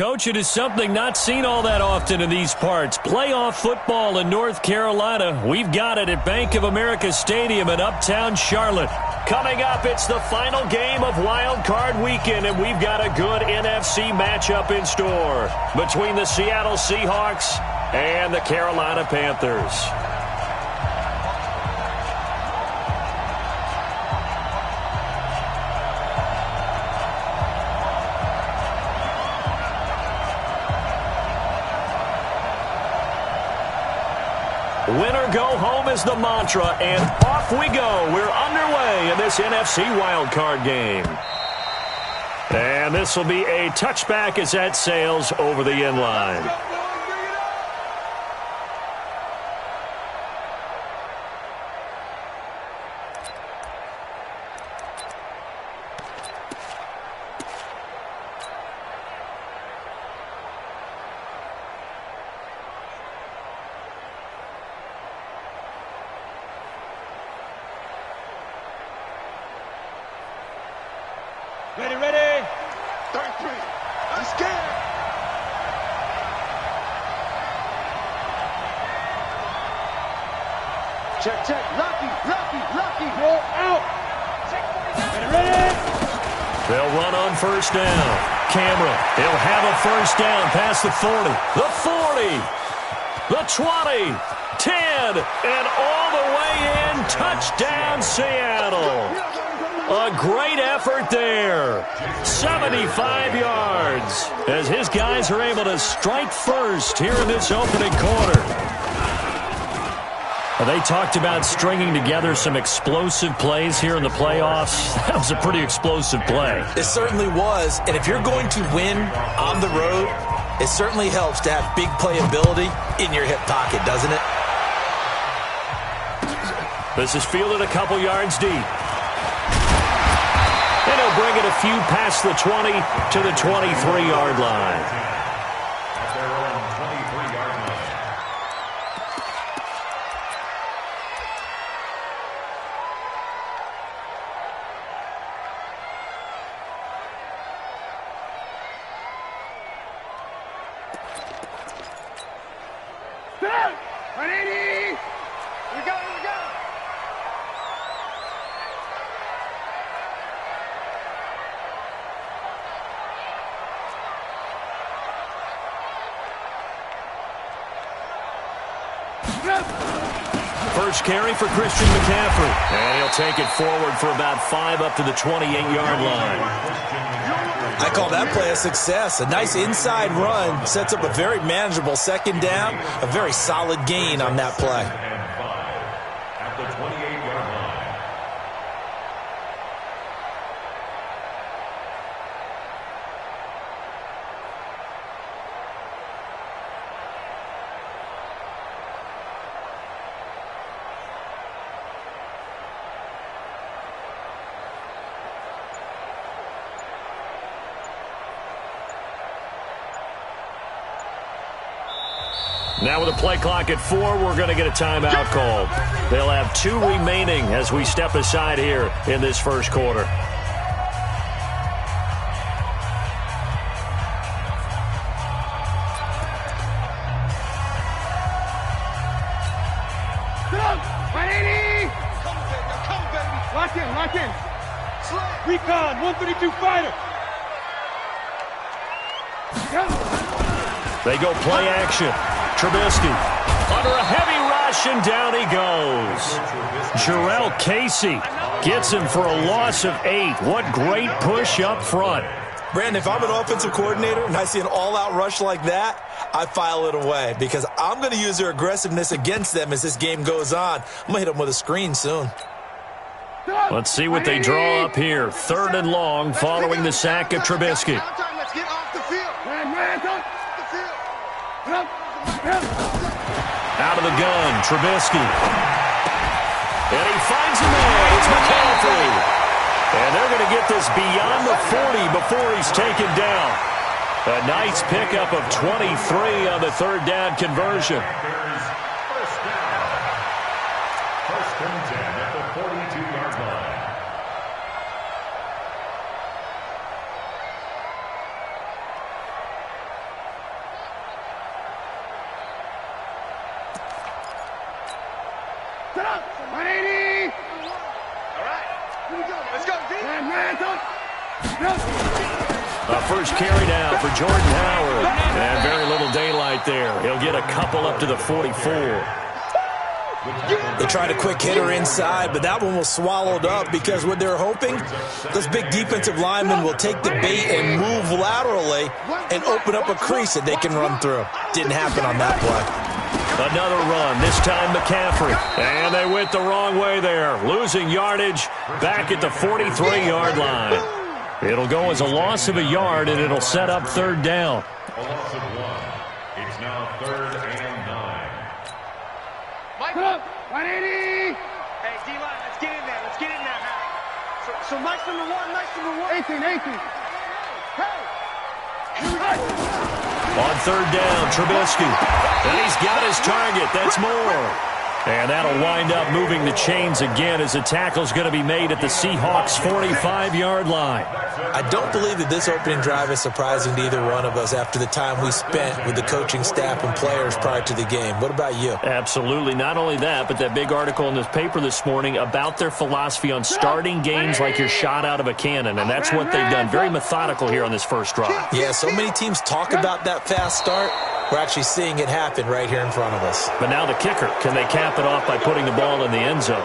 Coach, it is something not seen all that often in these parts. Playoff football in North Carolina. We've got it at Bank of America Stadium in Uptown Charlotte. Coming up, it's the final game of Wild Card Weekend, and we've got a good NFC matchup in store between the Seattle Seahawks and the Carolina Panthers. Winner go home is the mantra, and off we go. We're underway in this NFC wildcard game. And this will be a touchback as that sails over the end line. Ready, ready. 33. I'm scared. Check, check. Lucky. Roll out. Ready, ready. They'll run on first down. Cameron, he'll have a first down past the 40. The 40. The 20. 10. And all the way in. Touchdown, Seattle. A great effort there. 75 yards as his guys are able to strike first here in this opening quarter. They talked about stringing together some explosive plays here in the playoffs. That was a pretty explosive play. It certainly was. And if you're going to win on the road, it certainly helps to have big playability in your hip pocket, doesn't it? This is fielded a couple yards deep. And he'll bring it a few past the 20 to the 23-yard line. Stop! 180! We go! First carry for Christian McCaffrey. And he'll take it forward for about 5 up to the 28-yard line. I call that play a success. A nice inside run sets up a very manageable second down. A very solid gain on that play. At the 28-yard line. Now with a play clock at 4, we're going to get a timeout called. They'll have 2 remaining as we step aside here in this first quarter. Come, 180! Come, baby. Lock in. Recon, 132 fighter. They go play action. Trubisky under a heavy rush, and down he goes. Jarrell Casey gets him for a loss of 8. What great push up front. Brandon, if I'm an offensive coordinator and I see an all-out rush like that, I file it away because I'm going to use their aggressiveness against them as this game goes on. I'm going to hit them with a screen soon. Let's see what they draw up here. 3rd and long following the sack of Trubisky. Let's get off the field. Out of the gun, Trubisky. And he finds a man. It's McCaffrey. And they're going to get this beyond the 40 before he's taken down. A nice pickup of 23 on the 3rd down conversion. First down. First and 10 at the 42-yard line. Set up. 180. All right. Here we go. Let's go, D. A first carry down for Jordan Howard. And very little daylight there. He'll get a couple up to the 44. They tried a quick hitter inside, but that one was swallowed up because what they're hoping, those big defensive linemen will take the bait and move laterally and open up a crease that they can run through. Didn't happen on that play. Another run, this time McCaffrey. And they went the wrong way there, losing yardage back at the 43-yard line. It'll go as a loss of a yard, and it'll set up third down. A loss of 1. It's now 3rd and 9. Mike up. 180. Hey, D-line, let's get in there. Let's get in there now. So Mike's number 1, Mike's number 1. 18. Hey. On third down, Trubisky. And he's got his target. That's more. And that'll wind up moving the chains again as the tackle's going to be made at the Seahawks' 45-yard line. I don't believe that this opening drive is surprising to either one of us after the time we spent with the coaching staff and players prior to the game. What about you? Absolutely. Not only that, but that big article in this paper this morning about their philosophy on starting games like you're shot out of a cannon, and that's what they've done. Very methodical here on this first drive. Yeah, so many teams talk about that fast start. We're actually seeing it happen right here in front of us. But now the kicker. Can they cap it off by putting the ball in the end zone?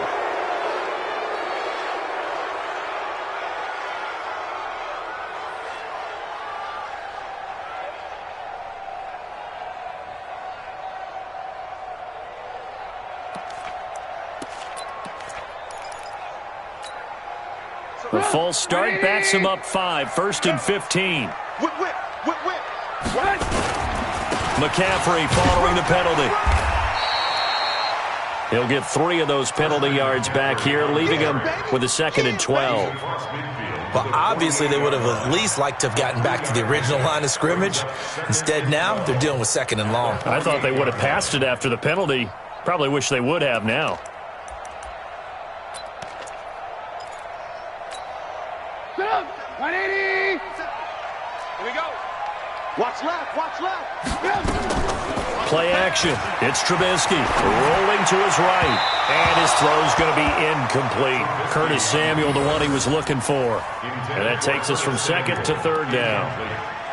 The false start backs him up 5, 1st and 15. Whip. McCaffrey following the penalty. He'll get 3 of those penalty yards back here, leaving him with a 2nd and 12. Well, obviously they would have at least liked to have gotten back to the original line of scrimmage. Instead now, they're dealing with 2nd and long. I thought they would have passed it after the penalty. Probably wish they would have now. Set up. 180. Here we go. Watch left. Play action. It's Trubisky rolling to his right. And his throw's going to be incomplete. Curtis Samuel, the one he was looking for. And that takes us from 2nd to 3rd down.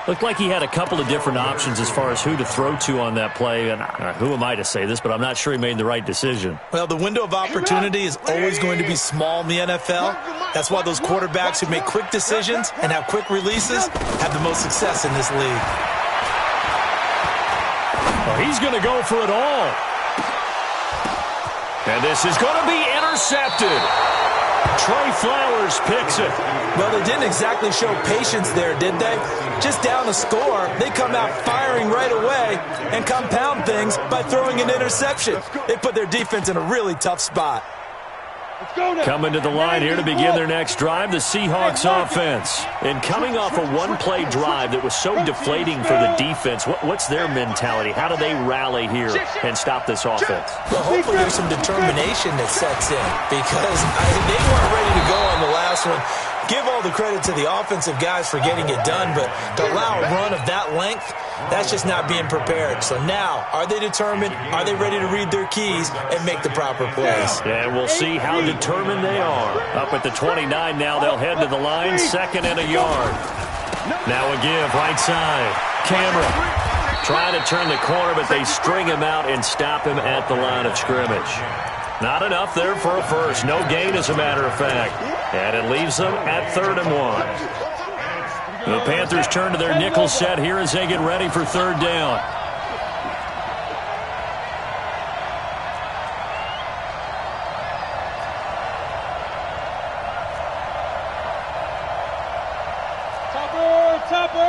Looked like he had a couple of different options as far as who to throw to on that play. And who am I to say this, but I'm not sure he made the right decision. Well, the window of opportunity is always going to be small in the NFL. That's why those quarterbacks who make quick decisions and have quick releases have the most success in this league. Well, he's going to go for it all. And this is going to be intercepted. Trey Flowers picks it. Well, they didn't exactly show patience there, did they? Just down a score, they come out firing right away and compound things by throwing an interception. They put their defense in a really tough spot. Coming to the line here to begin their next drive, the Seahawks offense. And coming off a one-play drive that was so deflating for the defense, what's their mentality? How do they rally here and stop this offense? Well, hopefully there's some determination that sets in because they weren't ready to go on the last one. Give all the credit to the offensive guys for getting it done, but to allow a run of that length, that's just not being prepared. So now, are they determined? Are they ready to read their keys and make the proper plays? And we'll see how determined they are. Up at the 29 now, they'll head to the line, 2nd and a yard. Now a give, right side. Cameron trying to turn the corner, but they string him out and stop him at the line of scrimmage. Not enough there for a first. No gain, as a matter of fact. And it leaves them at 3rd and 1. The Panthers turn to their nickel set here as they get ready for 3rd down. Topper!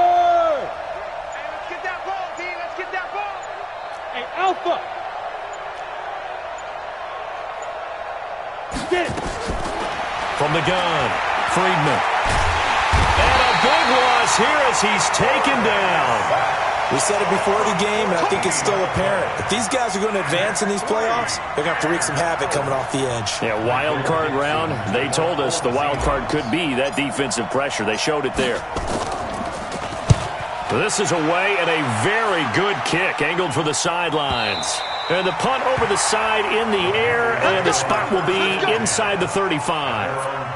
Hey, let's get that ball, D. Let's get that ball. Hey, Alpha. Get it. From the gun, Friedman. And a big loss here as he's taken down. We said it before the game, and I think it's still apparent. If these guys are going to advance in these playoffs, they're going to have to wreak some havoc coming off the edge. Yeah, wild card round. They told us the wild card could be that defensive pressure. They showed it there. This is away and a very good kick angled for the sidelines. And the punt over the side in the air, and the spot will be inside the 35.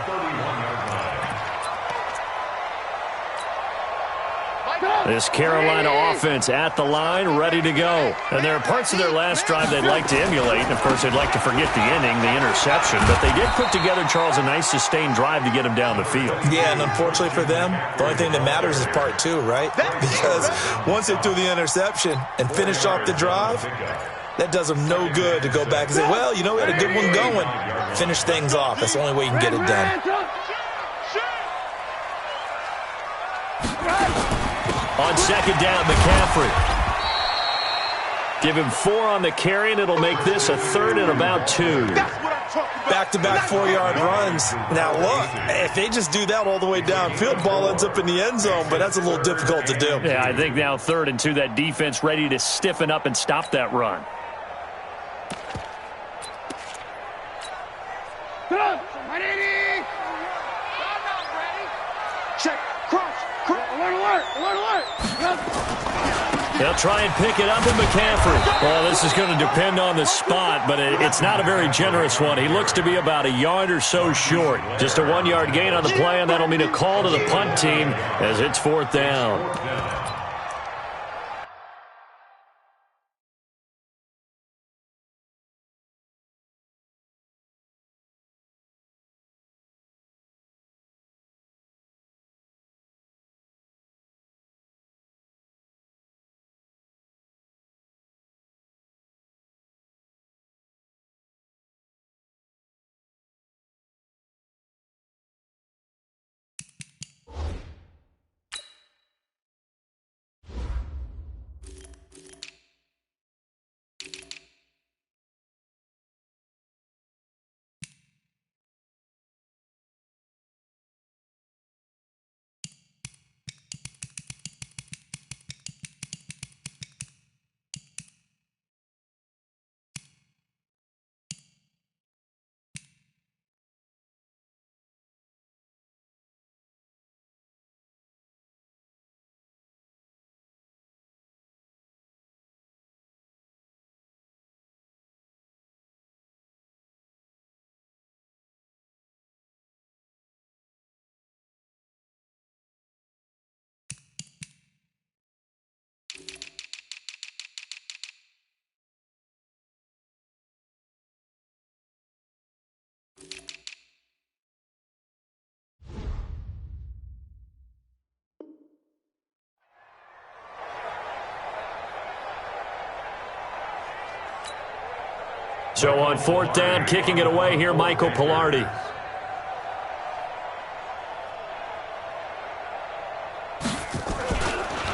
This Carolina offense at the line, ready to go. And there are parts of their last drive they'd like to emulate. And, of course, they'd like to forget the ending, the interception. But they did put together, Charles, a nice sustained drive to get them down the field. Yeah, and unfortunately for them, the only thing that matters is part two, right? Because once they threw the interception and finished off the drive, that does them no good to go back and say, well, you know, we had a good one going. Finish things off. That's the only way you can get it done. On second down, McCaffrey. Give him 4 on the carry, and it'll make this a 3rd and about 2. Back-to-back 4-yard runs. Now, look, if they just do that all the way downfield, ball ends up in the end zone, but that's a little difficult to do. Yeah, I think now 3rd and 2, that defense ready to stiffen up and stop that run. Check, cross, alert. They'll try and pick it up with McCaffrey. Well, this is going to depend on the spot, but it's not a very generous one. He looks to be about a yard or so short. Just a 1-yard gain on the play, and that'll mean a call to the punt team as it's 4th down. So on 4th down, kicking it away here, Michael Pilardi.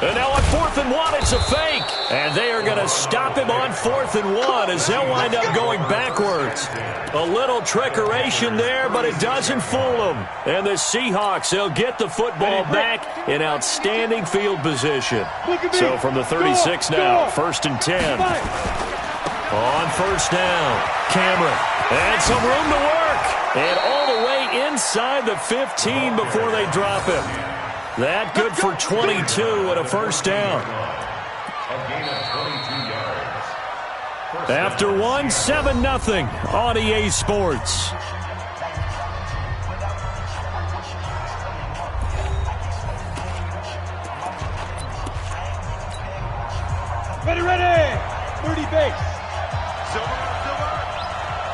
And now on 4th and 1, it's a fake. And they are going to stop him on 4th and 1 as they'll wind up going backwards. A little trickeration there, but it doesn't fool them. And the Seahawks, they'll get the football back in outstanding field position. So from the 36 now, 1st and 10. On 1st down, Cameron, and some room to work. And all the way inside the 15 before they drop him. That good for 22 and a 1st down. After 1, 7-0 on EA Sports. Ready. 30 base. Silver.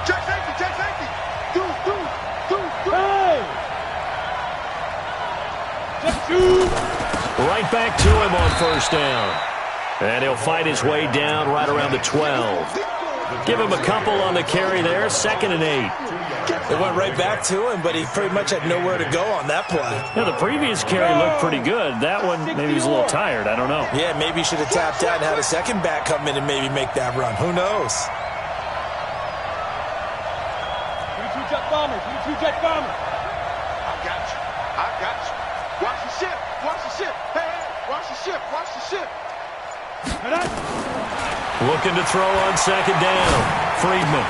Check safety. Do. Hey! Check 2. Right back to him on 1st down. And he'll fight his way down right around the 12. Give him a couple on the carry there, 2nd and 8. They went right back to him, but he pretty much had nowhere to go on that play. Yeah, the previous carry looked pretty good. That one, maybe he was a little tired. I don't know. Yeah, maybe he should have tapped out and had a second back come in and maybe make that run. Who knows? 22 jet bomber. I got you. Watch the ship. Hey, watch the ship. Looking to throw on 2nd down. Friedman.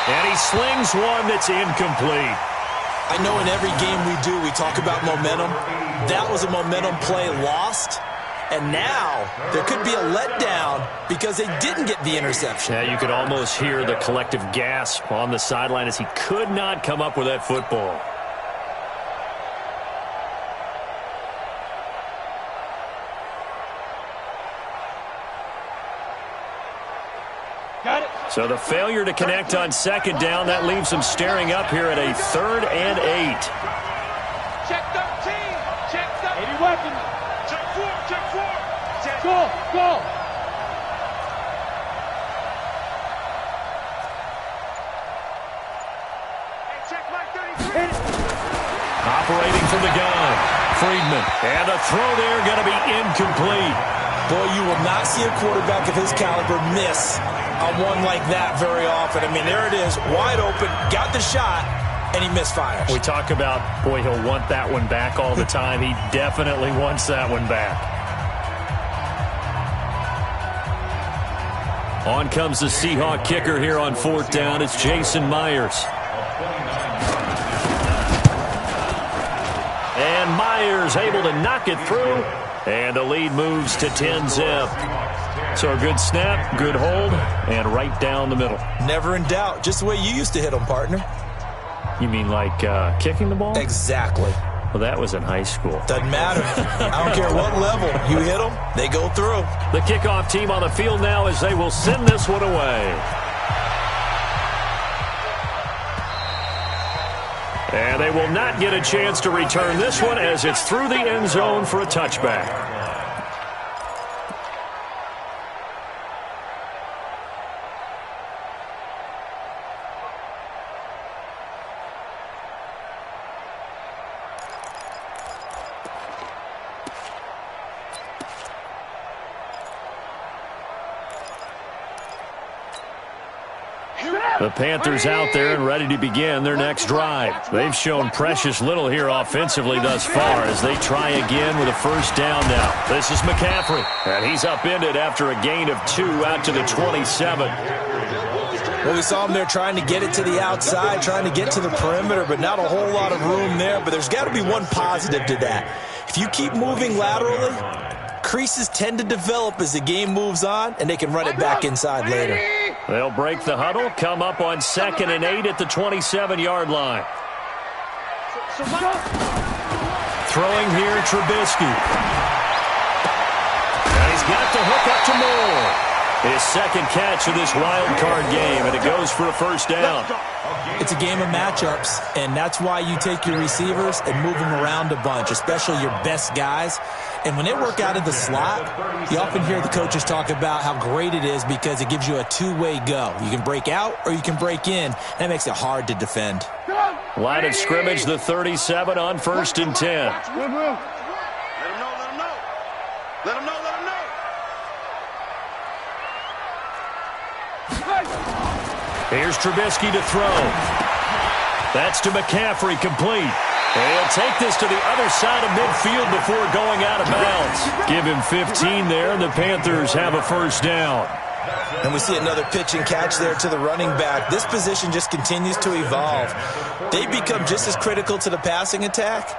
And he slings one that's incomplete. I know in every game we do, we talk about momentum. That was a momentum play lost, And now there could be a letdown because they didn't get the interception. Yeah, you could almost hear the collective gasp on the sideline as he could not come up with that football. Got it. So the failure to connect on second down, that leaves them staring up here at a 3rd and 8. Check 13. Check 13. 80 weapons. Check 4. Check 4. Check. Go. Hey, check my 33. Operating from the gun, Friedman. And the throw there going to be incomplete. Boy, you will not see a quarterback of his caliber miss on one like that very often. I mean, there it is, wide open, got the shot, and he misfires. We talk about, boy, he'll want that one back all the time. He definitely wants that one back. On comes the Seahawk kicker here on 4th down. It's Jason Myers. And Myers able to knock it through. And the lead moves to 10-zip. So a good snap, good hold, and right down the middle. Never in doubt. Just the way you used to hit them, partner. You mean like kicking the ball? Exactly. Well, that was in high school. Doesn't matter. I don't care what level. You hit them, they go through. The kickoff team on the field now as they will send this one away. And they will not get a chance to return this one as it's through the end zone for a touchback. The Panthers out there and ready to begin their next drive. They've shown precious little here offensively thus far as they try again with a 1st down now. This is McCaffrey, and he's upended after a gain of 2 out to the 27. Well, we saw him there trying to get it to the outside, trying to get to the perimeter, but not a whole lot of room there. But there's got to be one positive to that. If you keep moving laterally, creases tend to develop as the game moves on, and they can run it back inside later. They'll break the huddle, come up on 2nd and 8 at the 27-yard line. Throwing here, Trubisky. And he's got the hook up to Moore. His 2nd catch of this wild card game, and it goes for a 1st down. It's a game of matchups, and that's why you take your receivers and move them around a bunch, especially your best guys. And when they work out of the slot, you often hear the coaches talk about how great it is because it gives you a two-way go. You can break out or you can break in. That makes it hard to defend. Line of scrimmage, the 37 on 1st and 10. Let him know. Let him know. Here's Trubisky to throw. That's to McCaffrey, complete. And he'll take this to the other side of midfield before going out of bounds. Give him 15 there, and the Panthers have a 1st down. And we see another pitch and catch there to the running back. This position just continues to evolve. They become just as critical to the passing attack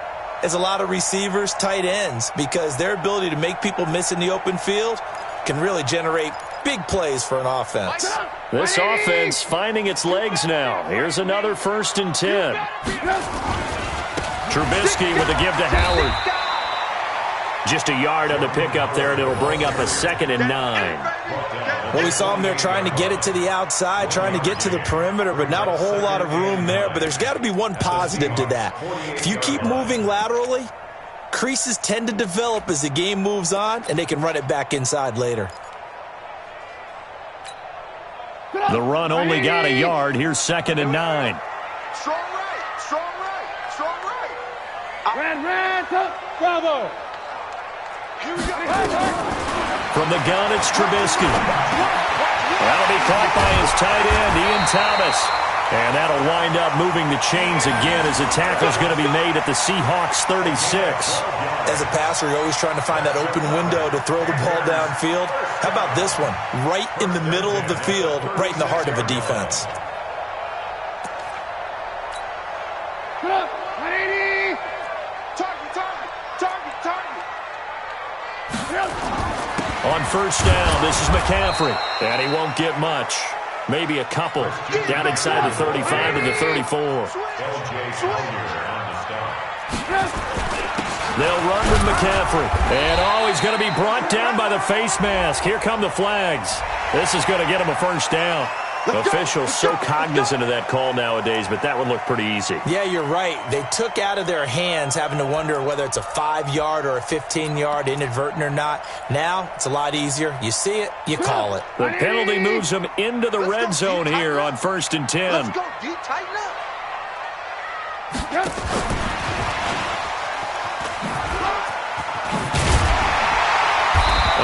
as a lot of receivers, tight ends, because their ability to make people miss in the open field can really generate big plays for an offense. This offense finding its legs now. Here's another 1st and 10. Trubisky with a give to Howard. Just a yard on the pickup there, and it'll bring up a 2nd and 9. Well, we saw him there trying to get it to the outside, trying to get to the perimeter, but not a whole lot of room there. But there's got to be one positive to that. If you keep moving laterally, creases tend to develop as the game moves on, and they can run it back inside later. The run only got a yard. Here's 2nd and 9. Strong right. Ran, bravo. Here we go. From the gun, it's Trubisky. That'll be caught by his tight end, Ian Thomas. And that'll wind up moving the chains again as the tackle's going to be made at the Seahawks 36. As a passer, you're always trying to find that open window to throw the ball downfield. How about this one? Right in the middle of the field, right in the heart of a defense. Target. on first down. This is McCaffrey, and he won't get much. Maybe a couple. Down inside the 35 to the 34. They'll run with McCaffrey. And, he's going to be brought down by the face mask. Here come the flags. This is going to get him a first down. Officials so cognizant of that call nowadays, but that one looked pretty easy. Yeah, you're right. They took out of their hands having to wonder whether it's a 5-yard or a 15-yard, inadvertent or not. Now, it's a lot easier. You see it, you call it. The penalty moves them into the red zone here on 1st and 10. Let's go, D. Tighten up.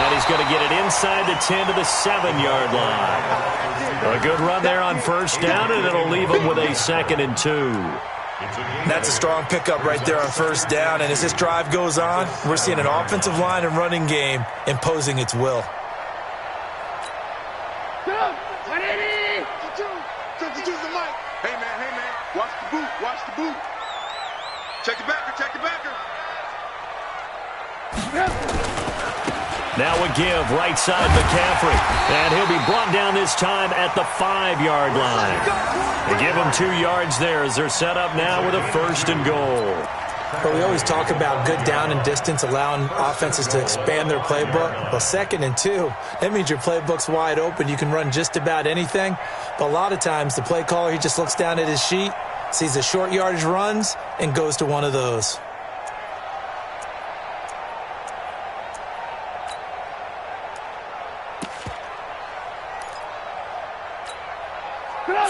And he's going to get it inside the 10 to the 7-yard line. A good run there on first down, and it'll leave him with a 2nd and 2. That's a strong pickup right there on first down, and as this drive goes on, we're seeing an offensive line and running game imposing its will. Hey, man, watch the boot. Check the backer. Now a give, right side McCaffrey. And he'll be brought down this time at the 5-yard line. They give him 2 yards there as they're set up now with a 1st and goal. But we always talk about good down and distance, allowing offenses to expand their playbook. Well, 2nd and 2, that means your playbook's wide open. You can run just about anything. But a lot of times, the play caller, he just looks down at his sheet, sees the short yardage runs, and goes to one of those.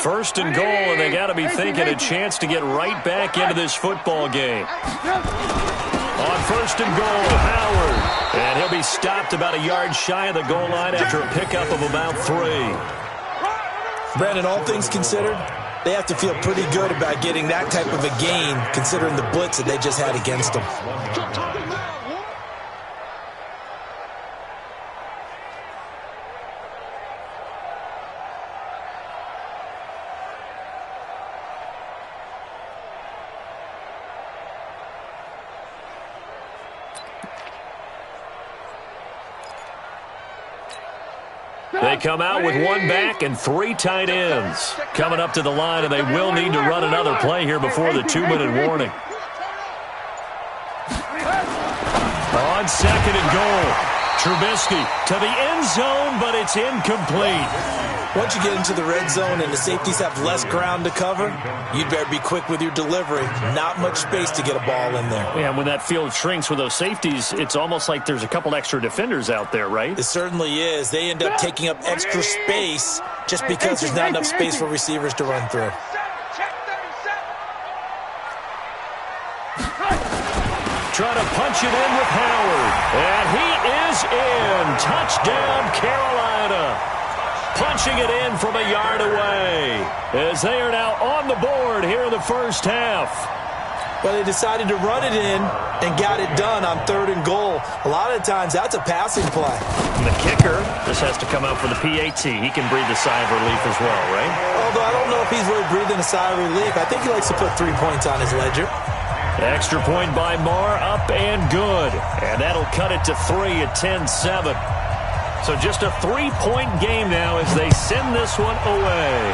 First and goal, and they got to be thinking a chance to get right back into this football game. On 1st and goal, Howard. And he'll be stopped about a yard shy of the goal line after a pickup of about 3. Brandon, all things considered, they have to feel pretty good about getting that type of a gain, considering the blitz that they just had against them. They come out with 1 back and 3 tight ends. Coming up to the line, and they will need to run another play here before the 2-minute warning. On 2nd and goal, Trubisky to the end zone, but it's incomplete. Once you get into the red zone and the safeties have less ground to cover, you'd better be quick with your delivery. Not much space to get a ball in there. Yeah, when that field shrinks with those safeties, it's almost like there's a couple extra defenders out there, right? It certainly is. They end up taking up extra space just because there's not enough space for receivers to run through. Trying to punch it in with Howard. And he is in. Touchdown, Carolina. Punching it in from a yard away as they are now on the board here in the first half. Well, they decided to run it in and got it done on 3rd and goal. A lot of times, that's a passing play. And the kicker, this has to come out for the PAT. He can breathe a sigh of relief as well, right? Although I don't know if he's really breathing a sigh of relief. I think he likes to put 3 points on his ledger. Extra point by Marr, up and good. And that'll cut it to 3 at 10-7. So just a 3-point game now as they send this one away.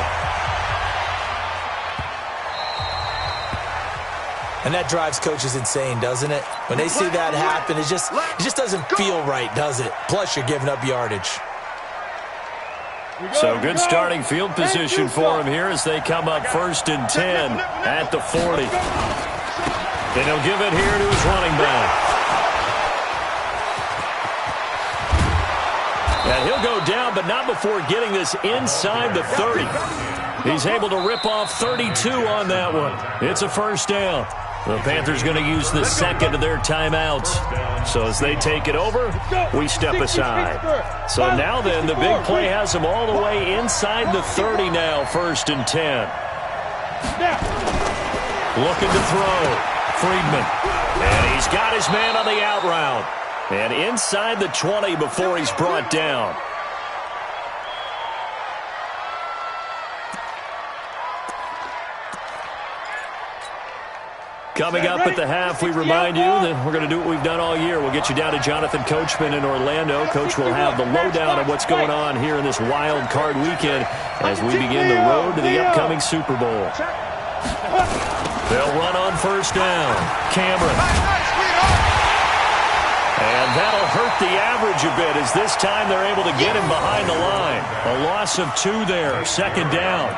And that drives coaches insane, doesn't it? When they see that happen, it just doesn't feel right, does it? Plus, you're giving up yardage. So good starting field position for him here as they come up 1st and 10 at the 40. Then he'll give it here to his running back. And he'll go down, but not before getting this inside the 30. He's able to rip off 32 on that one. It's a first down. The Panthers going to use the 2nd of their timeouts. So as they take it over, we step aside. So now then, the big play has them all the way inside the 30 now, 1st and 10. Looking to throw. Friedman. And he's got his man on the out route. And inside the 20 before he's brought down. Coming up at the half, we remind you that we're going to do what we've done all year. We'll get you down to Jonathan Coachman in Orlando. Coach will have the lowdown of what's going on here in this wild card weekend as we begin the road to the upcoming Super Bowl. They'll run on first down. Cameron. And that'll hurt the average a bit as this time they're able to get him behind the line. A loss of 2 there, second down.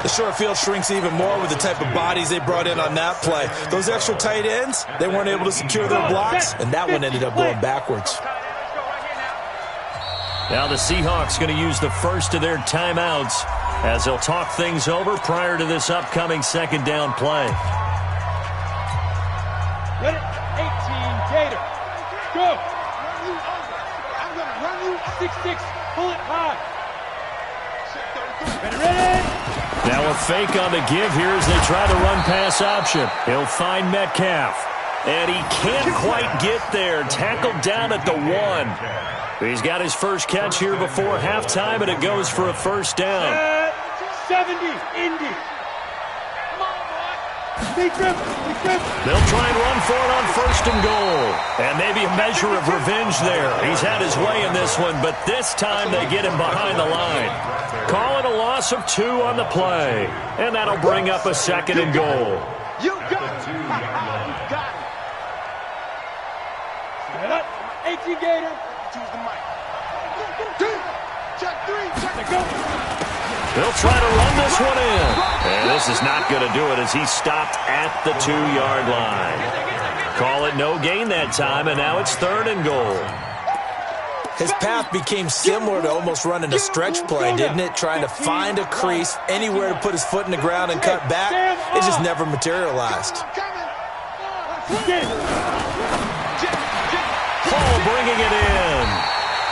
The short field shrinks even more with the type of bodies they brought in on that play. Those extra tight ends, they weren't able to secure their blocks, and that one ended up going backwards. Now the Seahawks going to use the first of their timeouts as they'll talk things over prior to this upcoming second down play. Ready? 18, Gator. Go. I'm going to run you 6-6. Pull it high. Ready? Now a fake on the give here as they try to run pass option. He'll find Metcalf. And he can't quite get there. Tackled down at the 1. He's got his first catch here before halftime, and it goes for a first down. 70, Indy. Come on, boy. They'll try and run for it on first and goal. And maybe a measure of revenge there. He's had his way in this one, but this time they get him behind the line. Call it a loss of 2 on the play. And that'll bring up a second and goal. You got it. You got it. 18 Gator. Choose the mic. Check 3. Check the go. They'll try to run this one in. And this is not going to do it as he stopped at the 2-yard line. Call it no gain that time, and now it's third and goal. His path became similar to almost running a stretch play, didn't it? Trying to find a crease, anywhere to put his foot in the ground and cut back. It just never materialized. Hall bringing it in.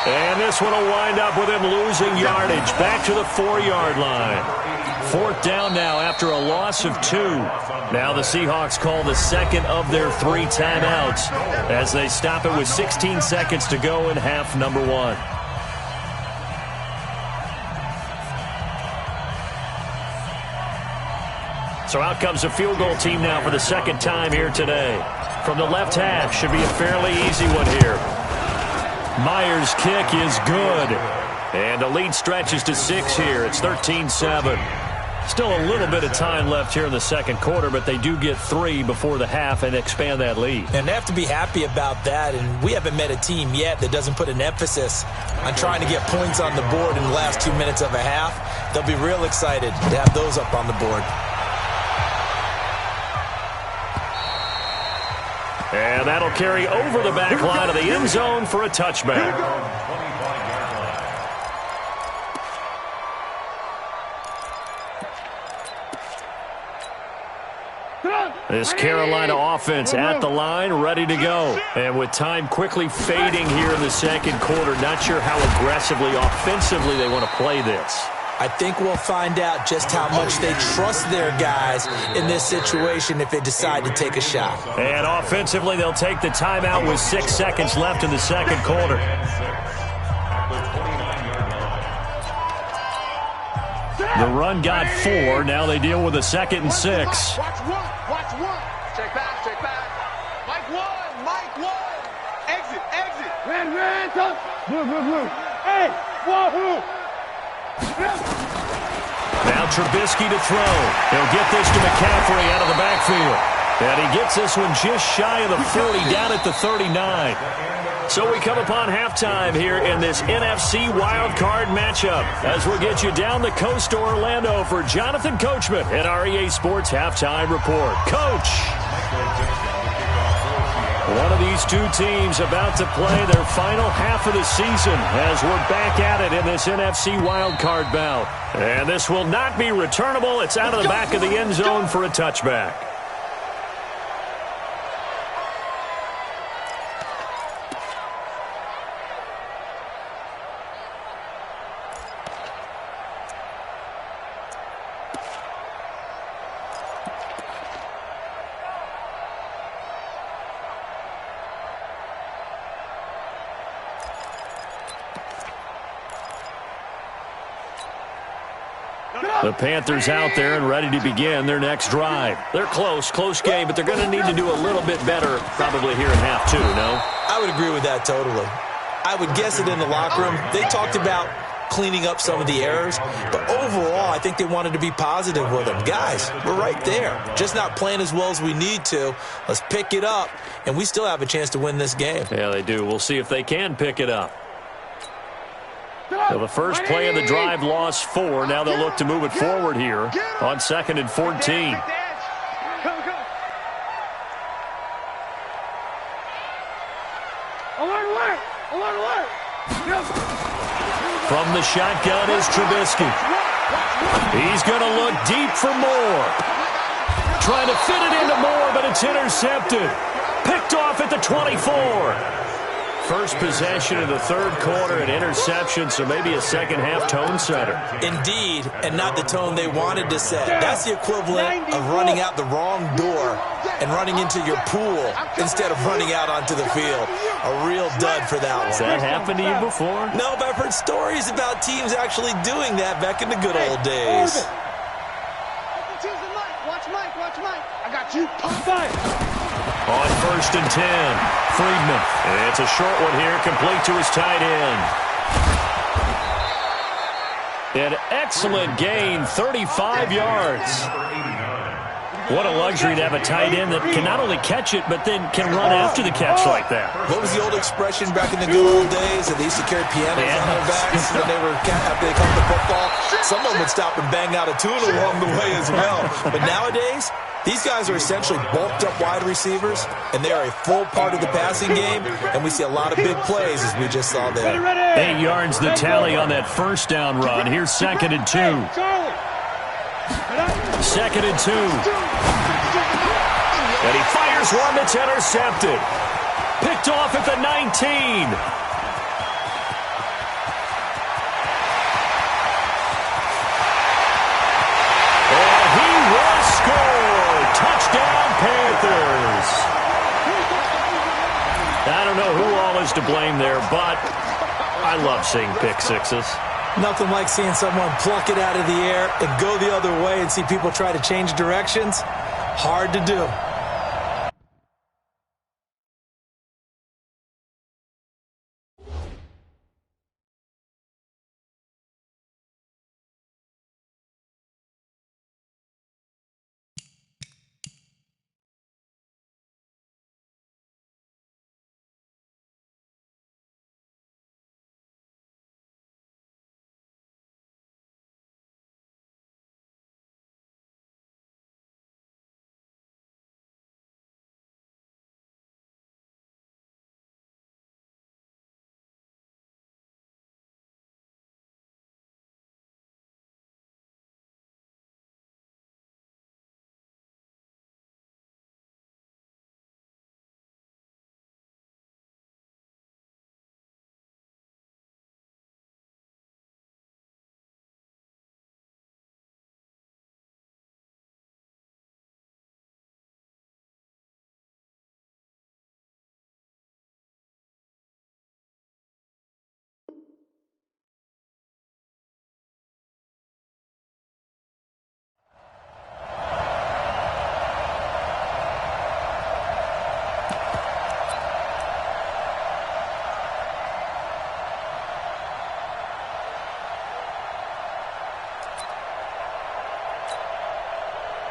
And this one will wind up with him losing yardage back to the 4-yard line. Fourth down now after a loss of 2. Now the Seahawks call the second of their 3 timeouts as they stop it with 16 seconds to go in half number 1. So out comes the field goal team now for the second time here today. From the left half, should be a fairly easy one here. Myers' kick is good. And the lead stretches to 6 here. It's 13-7. Still a little bit of time left here in the second quarter, but they do get 3 before the half and expand that lead. And they have to be happy about that, and we haven't met a team yet that doesn't put an emphasis on trying to get points on the board in the last 2 minutes of a half. They'll be real excited to have those up on the board. And that'll carry over the back line of the end zone for a touchback. This Carolina offense at the line, ready to go. And with time quickly fading here in the second quarter, not sure how aggressively, offensively they want to play this. I think we'll find out just how much they trust their guys in this situation if they decide to take a shot. And offensively, they'll take the timeout with 6 seconds left in the second quarter. The run got 4. Now they deal with a 2nd and 6. Watch one. Check back. Mike 1. Exit. Red, touch. Blue. Hey, wahoo. Now Trubisky to throw. He'll get this to McCaffrey out of the backfield. And he gets this one just shy of the 40, down at the 39. So we come upon halftime here in this NFC wildcard matchup as we'll get you down the coast to Orlando for Jonathan Coachman at our EA Sports Halftime Report. Coach! One of these 2 teams about to play their final half of the season as we're back at it in this NFC wildcard bout. And this will not be returnable. It's out of the back of the end zone for a touchback. The Panthers out there and ready to begin their next drive. They're close game, but they're going to need to do a little bit better probably here in half two, no? I would agree with that totally. I would guess it in the locker room. They talked about cleaning up some of the errors, but overall, I think they wanted to be positive with them. Guys, we're right there. Just not playing as well as we need to. Let's pick it up, and we still have a chance to win this game. Yeah, they do. We'll see if they can pick it up. So the first play of the drive lost 4. Now they'll look to move it forward here on 2nd and 14. From the shotgun is Trubisky. He's going to look deep for Moore. Trying to fit it into Moore, but it's intercepted. Picked off at the 24. First possession of the third quarter, an interception, so maybe a second-half tone setter. Indeed, and not the tone they wanted to set. That's the equivalent of running out the wrong door and running into your pool instead of running out onto the field. A real dud for that one. Has that happened to you before? No, but I've heard stories about teams actually doing that back in the good old days. Watch Mike. I got you. On 1st and 10, Friedman. And it's a short one here, complete to his tight end. An excellent gain, 35 yards. What a luxury to have a tight end that can not only catch it, but then can run after the catch like that. What was the old expression back in the good old days that they used to carry pianos on their backs when they were after they come to football? Some of them would stop and bang out a tune along the way as well. But nowadays, these guys are essentially bulked up wide receivers, and they are a full part of the passing game, and we see a lot of big plays as we just saw there. 8 yards the tally on that first down run. Here's 2nd and 2. 2nd and 2. And he fires one that's intercepted. Picked off at the 19. And he will score. Touchdown, Panthers. I don't know who all is to blame there, but I love seeing pick sixes. Nothing like seeing someone pluck it out of the air and go the other way and see people try to change directions. Hard to do.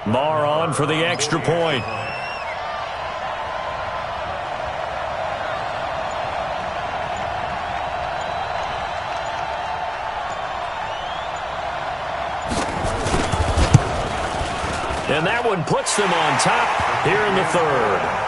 Marr on for the extra point. And that one puts them on top here in the third.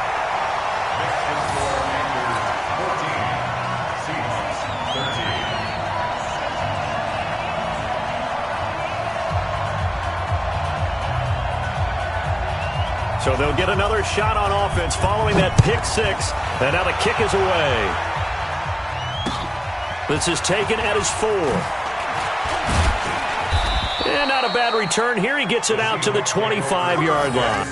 So they'll get another shot on offense following that pick six. And now the kick is away. This is taken at his 4. And not a bad return here. He gets it out to the 25-yard line.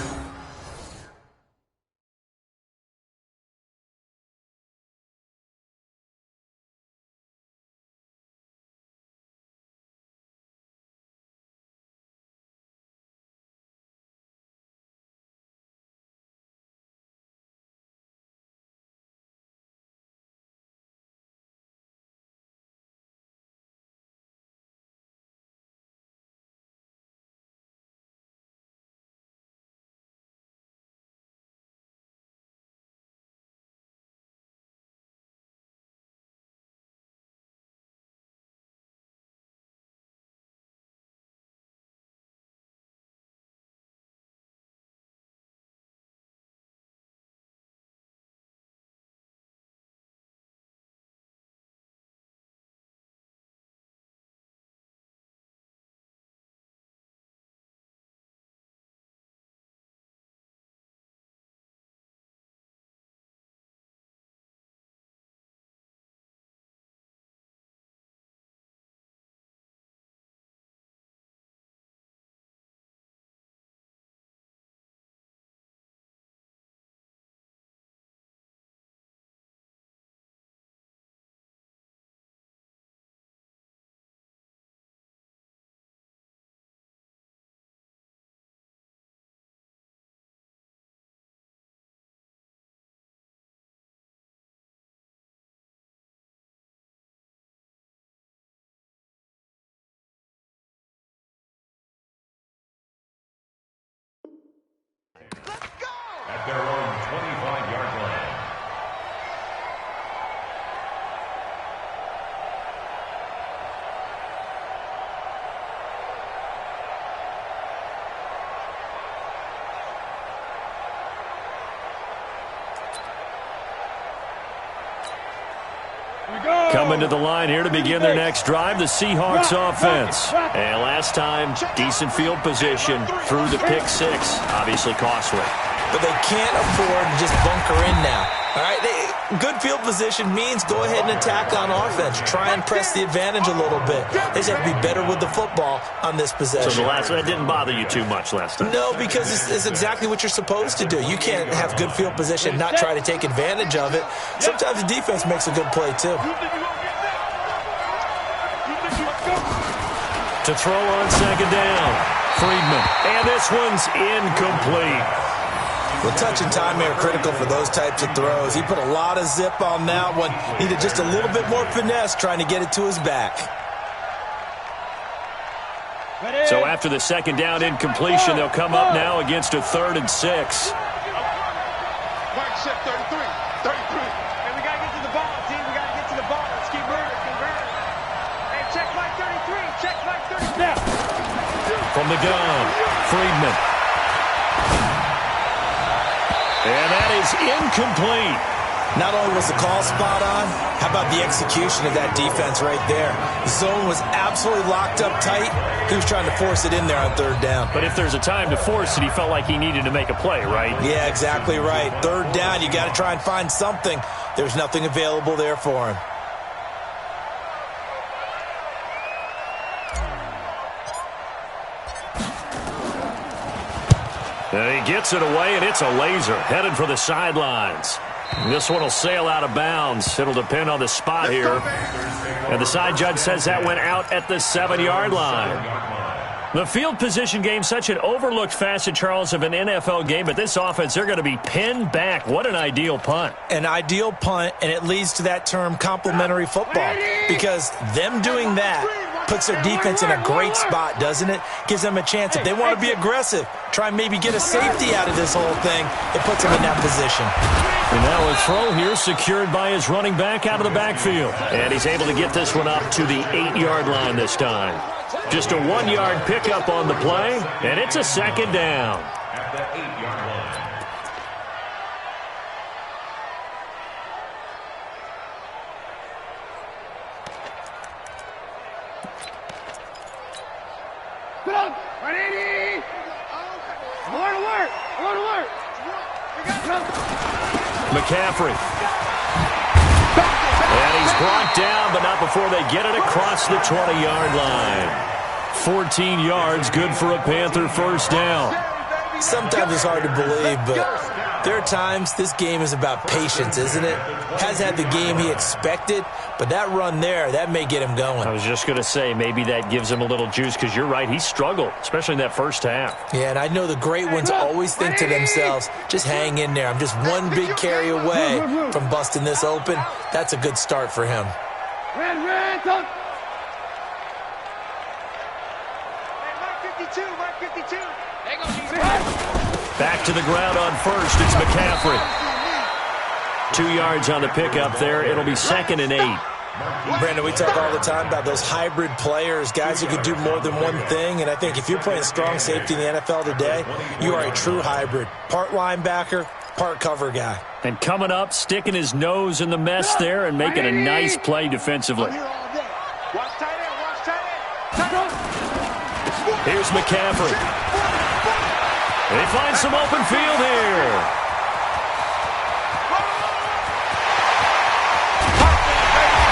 Coming to the line here to begin their next drive, the Seahawks offense. And last time, decent field position through the pick six. Obviously costly. But they can't afford to just bunker in now. All right, good field position means go ahead and attack on offense. Try and press the advantage a little bit. They just have to be better with the football on this possession. So that didn't bother you too much last time? No, because it's exactly what you're supposed to do. You can't have good field position and not try to take advantage of it. Sometimes the defense makes a good play, too. To throw on second down, Friedman. And this one's incomplete. Well, touch and timing are critical for those types of throws. He put a lot of zip on that one. Needed just a little bit more finesse trying to get it to his back. So after the second down incompletion, they'll come up now against a 3rd and 6. Mark set 33. 33. And we got to get to the ball, team. We got to get to the ball. Let's keep moving. Hey, check Mike 33. Check Mike 33. From the gun, Friedman. And that is incomplete. Not only was the call spot on, how about the execution of that defense right there? The zone was absolutely locked up tight. He was trying to force it in there on 3rd down. But if there's a time to force it, he felt like he needed to make a play, right? Yeah, exactly right. 3rd down, you got to try and find something. There's nothing available there for him. And he gets it away, and it's a laser headed for the sidelines. This one will sail out of bounds. It'll depend on the spot here. And the side judge says that went out at the 7-yard line. The field position game, such an overlooked facet, Charles, of an NFL game. But this offense, they're going to be pinned back. What an ideal punt. An ideal punt, and it leads to that term complementary football. Because them doing that puts their defense in a great spot, doesn't it? Gives them a chance. If they want to be aggressive, try and maybe get a safety out of this whole thing, it puts them in that position. And now a throw here secured by his running back out of the backfield. And he's able to get this one up to the 8-yard line this time. Just a 1-yard pickup on the play, and it's a 2nd down. At the 8-yard line. Put up! 180! Alert, alert! Alert, alert! McCaffrey. And he's brought down, but not before they get it across the 20-yard line. 14 yards, good for a Panther 1st down. Sometimes it's hard to believe, but there are times this game is about patience, isn't it? Has had the game he expected, but that run there, that may get him going. I was just going to say, maybe that gives him a little juice, because you're right, he struggled, especially in that first half. Yeah, and I know the great ones always think to themselves, just hang in there. I'm just one big carry away from busting this open. That's a good start for him. Mark 52. Back to the ground on 1st. It's McCaffrey. 2 yards on the pickup there. It'll be 2nd and 8. Brandon, we talk all the time about those hybrid players, guys who can do more than one thing. And I think if you're playing strong safety in the NFL today, you are a true hybrid. Part linebacker, part cover guy. And coming up, sticking his nose in the mess there and making a nice play defensively. Watch tight end, watch tight end. Here's McCaffrey. They find some open field here.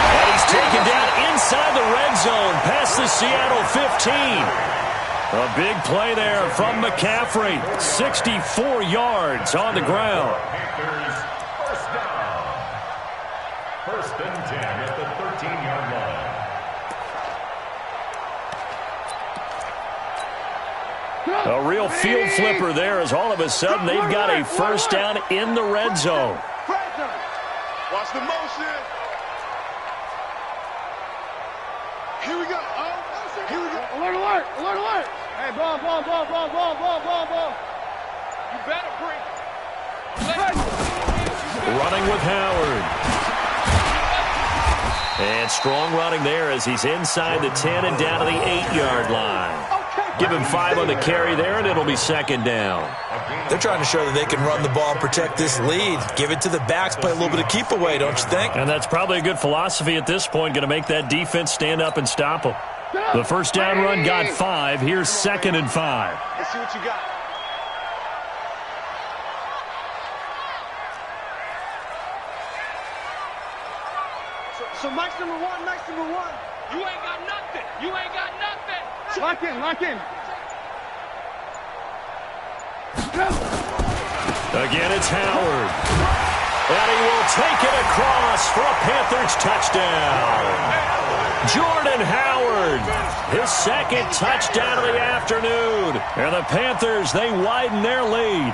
And he's taken down inside the red zone past the Seattle 15. A big play there from McCaffrey. 64 yards on the ground. Panthers 1st down. 1st and 10 at the 13-yard line. A real field flipper there as all of a sudden they've got a 1st down in the red zone. Watch the motion. Here we go. Here we go. Alert, alert, alert, alert. Hey, ball. You better bring it. Running with Howard. And strong running there as he's inside the 10 and down to the 8-yard line. Give him 5 on the carry there, and it'll be second down. They're trying to show that they can run the ball and protect this lead. Give it to the backs, play a little bit of keep away, don't you think? And that's probably a good philosophy at this point, going to make that defense stand up and stop them. The first down run got 5. Here's 2nd and 5. Let's see what you got. So Mike's number one, Mike's number one. You ain't got nothing. You ain't got nothing. Lock in, lock in. Again, it's Howard. And he will take it across for a Panthers touchdown. Jordan Howard, his 2nd touchdown of the afternoon. And the Panthers, they widen their lead.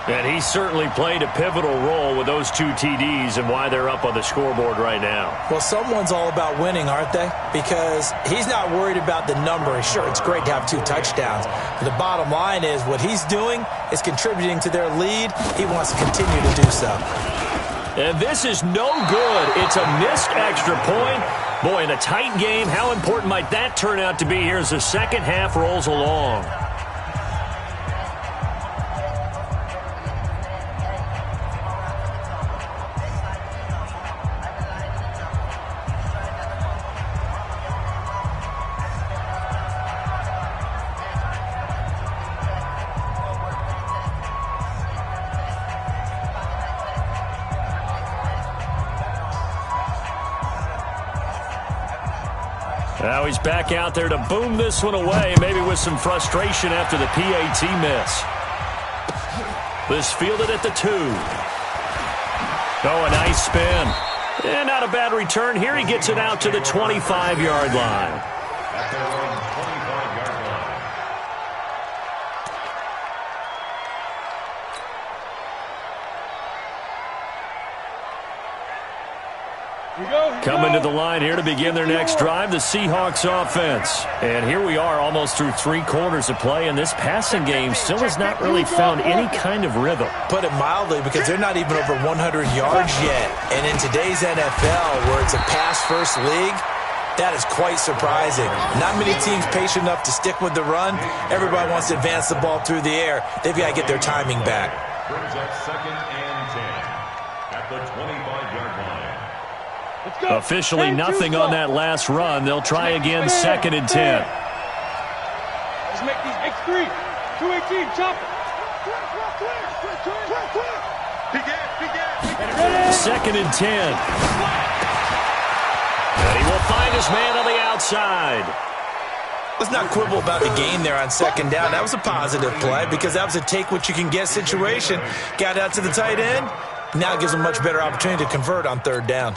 And he certainly played a pivotal role with those 2 TDs and why they're up on the scoreboard right now. Well, someone's all about winning, aren't they? Because he's not worried about the number. Sure, it's great to have 2 touchdowns. But the bottom line is what he's doing is contributing to their lead. He wants to continue to do so. And this is no good. It's a missed extra point. Boy, in a tight game, how important might that turn out to be here as the second half rolls along? Now he's back out there to boom this one away, maybe with some frustration after the PAT miss. This fielded at the 2. Oh, a nice spin. And not a bad return here. He gets it out to the 25-yard line. At their own 25-yard line. Coming to the line here to begin their next drive, the Seahawks offense. And here we are almost through 3 quarters of play, and this passing game still has not really found any kind of rhythm. Put it mildly, because they're not even over 100 yards yet. And in today's NFL, where it's a pass-first league, that is quite surprising. Not many teams patient enough to stick with the run. Everybody wants to advance the ball through the air. They've got to get their timing back. Brings up 2nd and 10 at the 25-yard line. Officially nothing on that last run. They'll try again 2nd and 10. Let's make these X3. 218, chop it. 2nd and 10. And he will find his man on the outside. Let's not quibble about the gain there on 2nd down. That was a positive play because that was a take-what-you-can-get situation. Got out to the tight end. Now it gives them a much better opportunity to convert on 3rd down.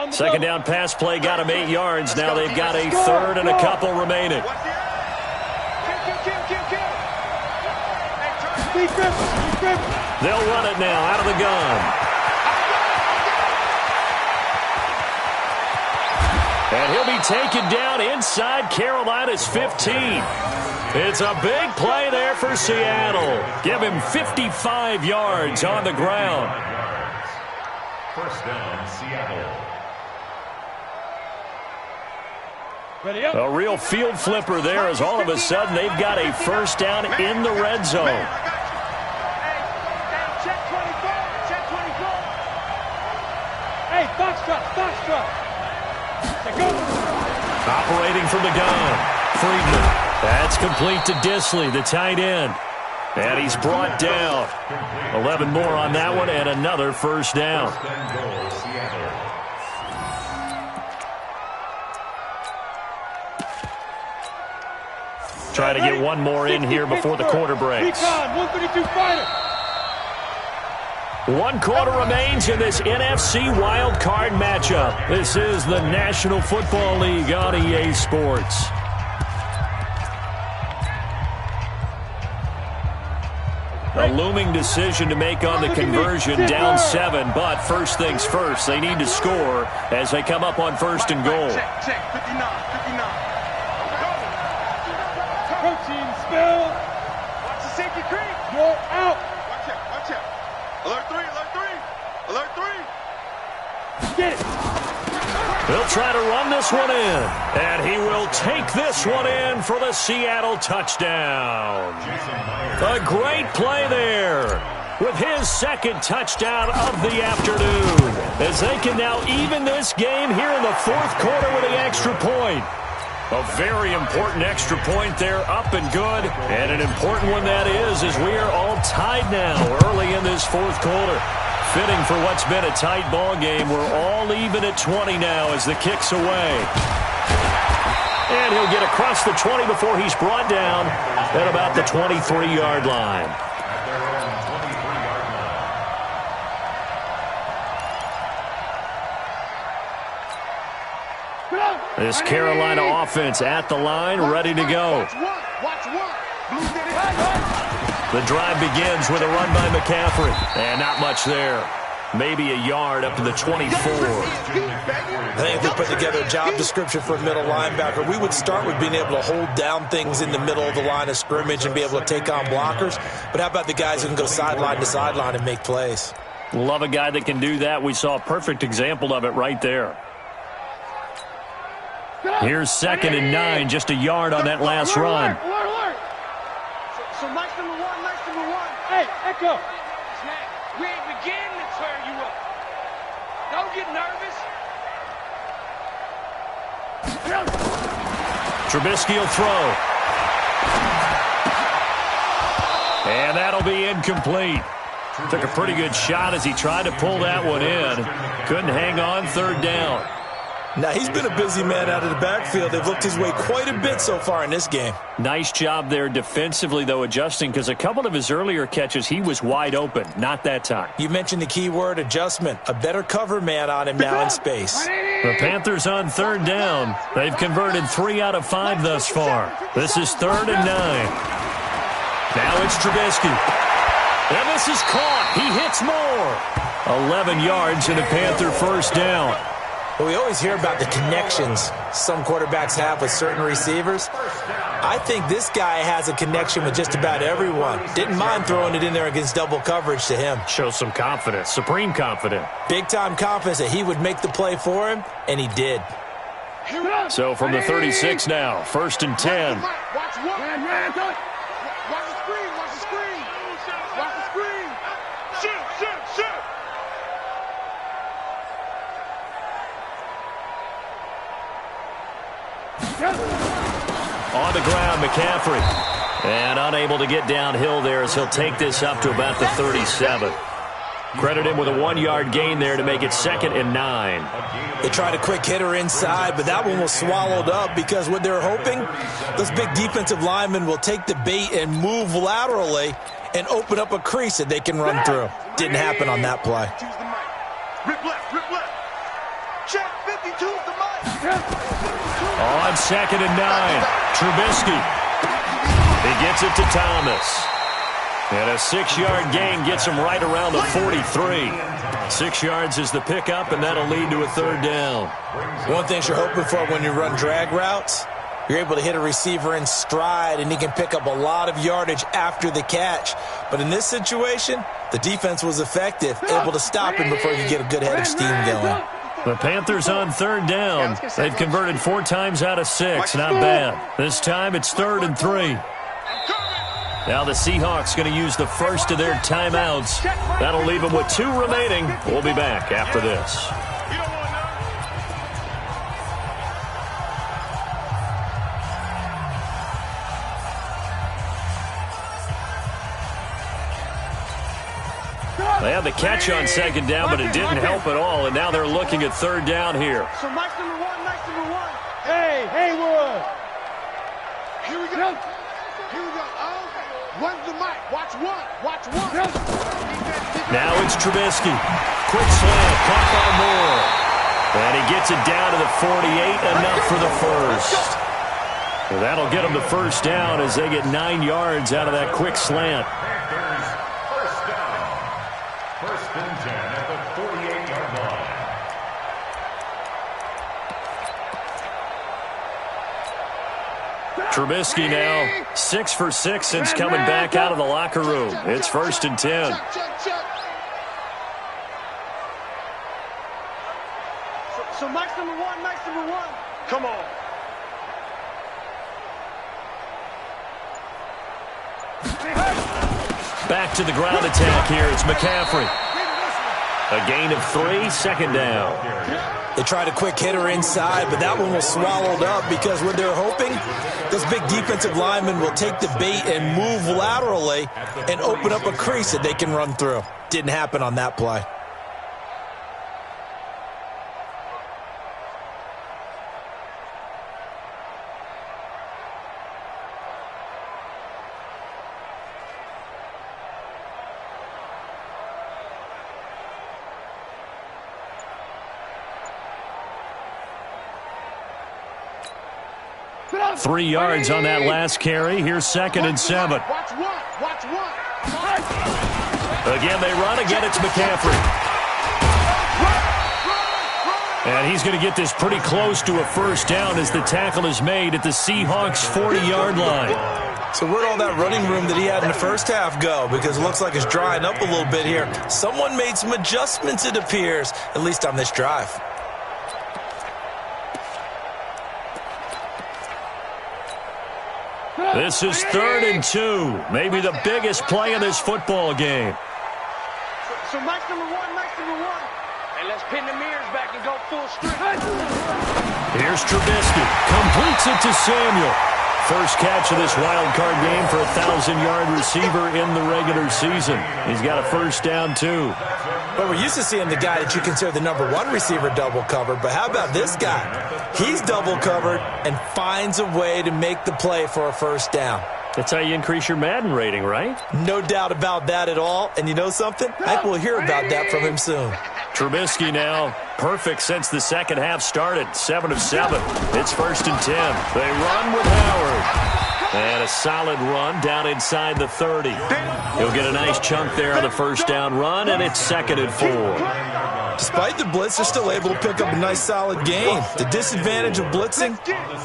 2nd down pass play got him 8 yards. Now they've got a 3rd and a couple remaining. They'll run it now out of the gun. And he'll be taken down inside Carolina's 15. It's a big play there for Seattle. Give him 55 yards on the ground. First down, Seattle. A real field flipper there as all of a sudden they've got a first down in the red zone. Check 24. Check 24. Hey, foxtrot. Operating from the gun. Friedman. That's complete to Disley, the tight end. And he's brought down. 11 more on that one and another first down. First and goal, Seattle. Try to get one more in here before the quarter breaks. 132 fighter. 1 quarter remains in this NFC wild card matchup. This is the National Football League on EA Sports. A looming decision to make on the conversion, down 7, but first things first, they need to score as they come up on 1st and goal. Check, 59. Protein spill. Watch the safety creep. You're out. Watch it. Alert 3. Get it. He'll try to run this one in, and he will take this one in for the Seattle touchdown. A great play there with his second touchdown of the afternoon, as they can now even this game here in the fourth quarter with the extra point. A very important extra point there, up and good, and an important one that is, as we are all tied now early in this fourth quarter. Fitting for what's been a tight ball game. We're all even at 20 now as the kick's away. And he'll get across the 20 before he's brought down at about the 23-yard line. This Carolina offense at the line, ready to go. The drive begins with a run by McCaffrey. And not much there. Maybe a yard up to the 24. I think if they put together a job description for a middle linebacker, we would start with being able to hold down things in the middle of the line of scrimmage and be able to take on blockers. But how about the guys who can go sideline to sideline and make plays? Love a guy that can do that. We saw a perfect example of it right there. Here's 2nd and 9, just a yard on that last run. So nice number one. Hey, Echo. We ain't beginning to tear you up. Don't get nervous. Trubisky will throw. And that'll be incomplete. Took a pretty good shot as he tried to pull that one in. Couldn't hang on, 3rd down. Now, he's been a busy man out of the backfield. They've looked his way quite a bit so far in this game. Nice job there defensively, though, adjusting, because a couple of his earlier catches, he was wide open. Not that time. You mentioned the key word, adjustment. A better cover man on him now in space. The Panthers on 3rd down. They've converted 3 out of 5 thus far. This is 3rd and 9. Now it's Trubisky. And this is caught. He hits more. 11 yards and a Panther first down. Well, we always hear about the connections some quarterbacks have with certain receivers. I think this guy has a connection with just about everyone. Didn't mind throwing it in there against double coverage to him. Shows some confidence, supreme confidence. Big-time confidence that he would make the play for him, and he did. So from the 36 now, 1st and 10. Watch the screen. Watch the screen. Shoot. On the ground, McCaffrey. And unable to get downhill there as he'll take this up to about the 37. Credit him with a 1-yard gain there to make it 2nd and 9. They tried a quick hitter inside, but that one was swallowed up because what they're hoping, those big defensive linemen will take the bait and move laterally and open up a crease that they can run through. Didn't happen on that play. Rip left. Check 52's the mic. On 2nd and 9, Trubisky. He gets it to Thomas. And a 6-yard gain gets him right around the 43. 6 yards is the pickup, and that'll lead to a 3rd down. One thing you're hoping for when you run drag routes, you're able to hit a receiver in stride, and he can pick up a lot of yardage after the catch. But in this situation, the defense was effective, able to stop him before you get a good head of steam going. The Panthers on 3rd down. They've converted 4 times out of 6. Not bad. This time it's 3rd and 3. Now the Seahawks going to use the first of their timeouts. That'll leave them with 2 remaining. We'll be back after this. They had the catch on 2nd down, but it didn't help at all, and now they're looking at 3rd down here. So nice number one. Hey, Haywood. Here we go. One's the mic. Watch one. Now it's Trubisky. Quick slant, caught by Moore. And he gets it down to the 48, enough for the first. Well, that'll get them the first down as they get 9 yards out of that quick slant. First and 10 at the 48-yard line. Trubisky now 6 for 6 since coming back out of the locker room. It's 1st and 10. So Mike's number one. number 1. Come on. Back to the ground attack here. It's McCaffrey. A gain of 3, second down. They tried a quick hitter inside, but that one was swallowed up because what they're hoping, this big defensive lineman will take the bait and move laterally and open up a crease that they can run through. Didn't happen on that play. Three yards on that last carry. Here's 2nd and 7. Watch one. Again, they run. Again, it's McCaffrey. And he's going to get this pretty close to a first down as the tackle is made at the Seahawks' 40-yard line. So where'd all that running room that he had in the first half go? Because it looks like it's drying up a little bit here. Someone made some adjustments, it appears, at least on this drive. This is 3rd and 2. Maybe the biggest play in this football game. So Mike's number 1. And let's pin the mirrors back and go full strip. Here's Trubisky. Completes it to Samuel. First catch of this wild card game for a 1,000-yard receiver in the regular season. He's got a first down, too. But we're used to seeing the guy that you consider the number 1 receiver double covered. But how about this guy? He's double covered and finds a way to make the play for a first down. That's how you increase your Madden rating, right? No doubt about that at all. And you know something? I think we'll hear about that from him soon. Trubisky now perfect since the second half started. 7 of 7. It's 1st and 10. They run with Howard. And a solid run down inside the 30. He'll get a nice chunk there on the first down run, and it's 2nd and 4. Despite the blitz, they're still able to pick up a nice solid gain. The disadvantage of blitzing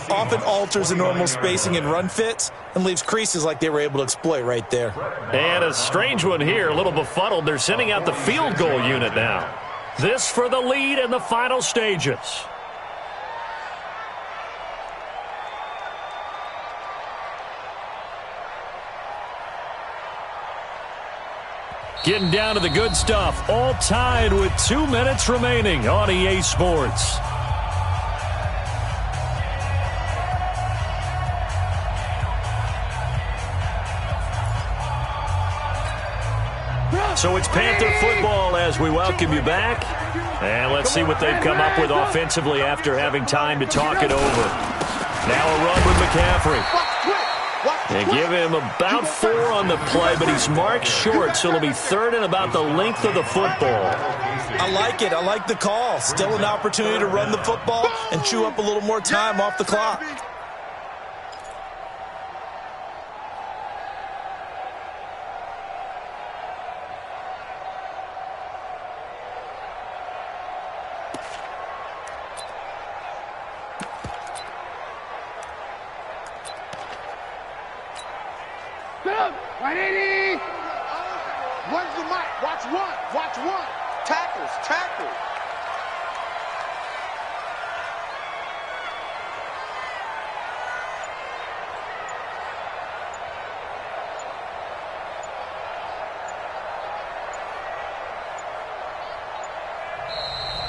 often alters the normal spacing and run fits and leaves creases like they were able to exploit right there. And a strange one here, a little befuddled. They're sending out the field goal unit now. This for the lead in the final stages. Getting down to the good stuff. All tied with 2 minutes remaining on EA Sports. So it's Panther football as we welcome you back. And let's see what they've come up with offensively after having time to talk it over. Now a run with McCaffrey. They give him about 4 on the play, but he's marked short, so it'll be 3rd and about the length of the football. I like it. I like the call. Still an opportunity to run the football and chew up a little more time off the clock. Where's the mic? Watch one. Tackles.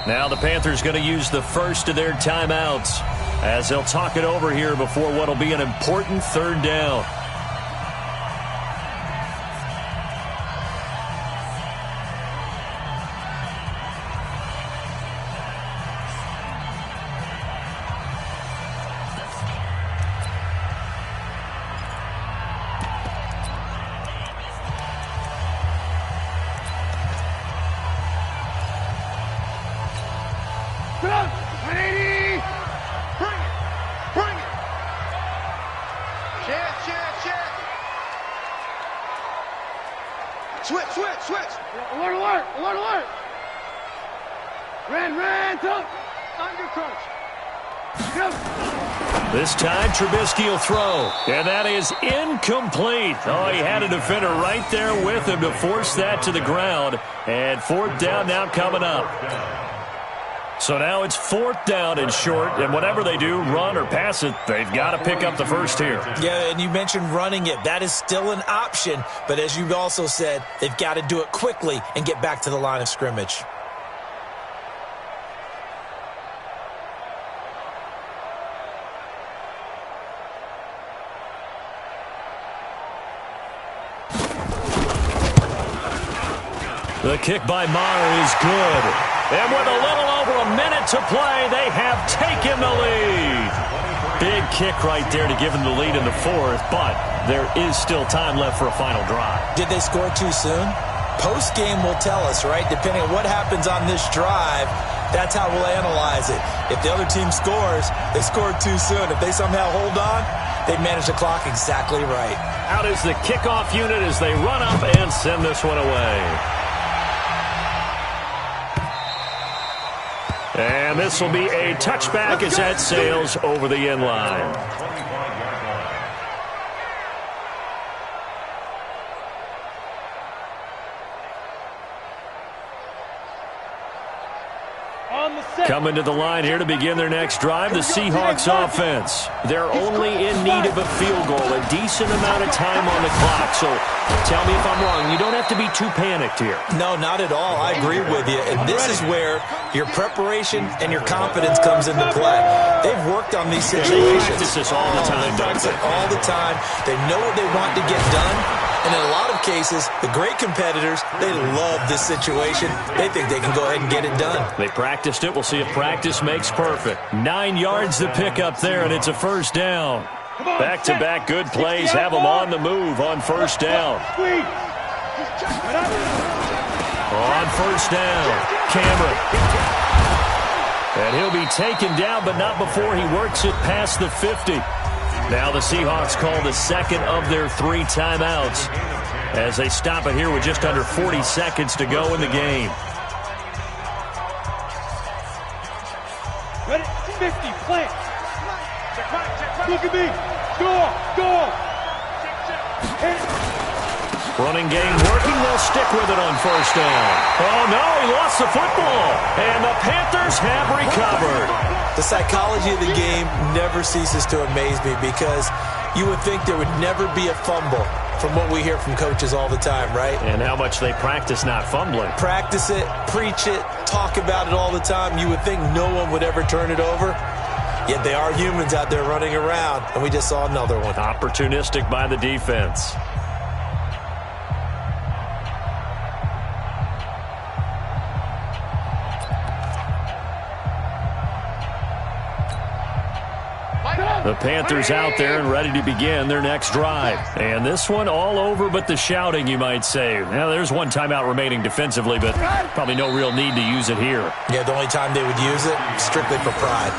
Now the Panthers going to use the first of their timeouts as they'll talk it over here before what will be an important 3rd down. Switch. Alert. Ran, tough. Under coach. This time, Trubisky will throw. And that is incomplete. Oh, he had a defender right there with him to force that to the ground. And 4th down now coming up. So now it's 4th down and short, and whatever they do, run or pass it, they've got to pick up the first here. Yeah, and you mentioned running it. That is still an option, but as you've also said, they've got to do it quickly and get back to the line of scrimmage. The kick by Maher is good. And with a little over a minute to play, they have taken the lead. Big kick right there to give them the lead in the 4th, but there is still time left for a final drive. Did they score too soon? Post-game will tell us, right? Depending on what happens on this drive, that's how we'll analyze it. If the other team scores, they scored too soon. If they somehow hold on, they manage the clock exactly right. Out is the kickoff unit as they run up and send this one away. And this will be a touchback as that sails over the end line. Coming to the line here to begin their next drive, the Seahawks offense. They're only in need of a field goal, a decent amount of time on the clock. So tell me if I'm wrong. You don't have to be too panicked here. No, not at all. I agree with you. And this is where your preparation and your confidence comes into play. They've worked on these situations. They practice this all the time. They practice it all the time. They know what they want to get done. And in a lot of cases, the great competitors, they love this situation. They think they can go ahead and get it done. They practiced it. We'll see if practice makes perfect. 9 yards to pick up there, and it's a first down. Back-to-back good plays have them on the move on first down. On first down, Cameron. And he'll be taken down, but not before he works it past the 50. Now the Seahawks call the second of their 3 timeouts as they stop it here with just under 40 seconds to go in the game. Ready? 50, plant. Look at me. Go. Running game working. They'll stick with it on first down. Oh, no, he lost the football. And the Panthers have recovered. The psychology of the game never ceases to amaze me because you would think there would never be a fumble from what we hear from coaches all the time, right? And how much they practice not fumbling. Practice it, preach it, talk about it all the time. You would think no one would ever turn it over. Yet they are humans out there running around, and we just saw another one. Opportunistic by the defense. The Panthers out there and ready to begin their next drive. And this one all over but the shouting, you might say. Now, there's one timeout remaining defensively, but probably no real need to use it here. Yeah, the only time they would use it, strictly for pride.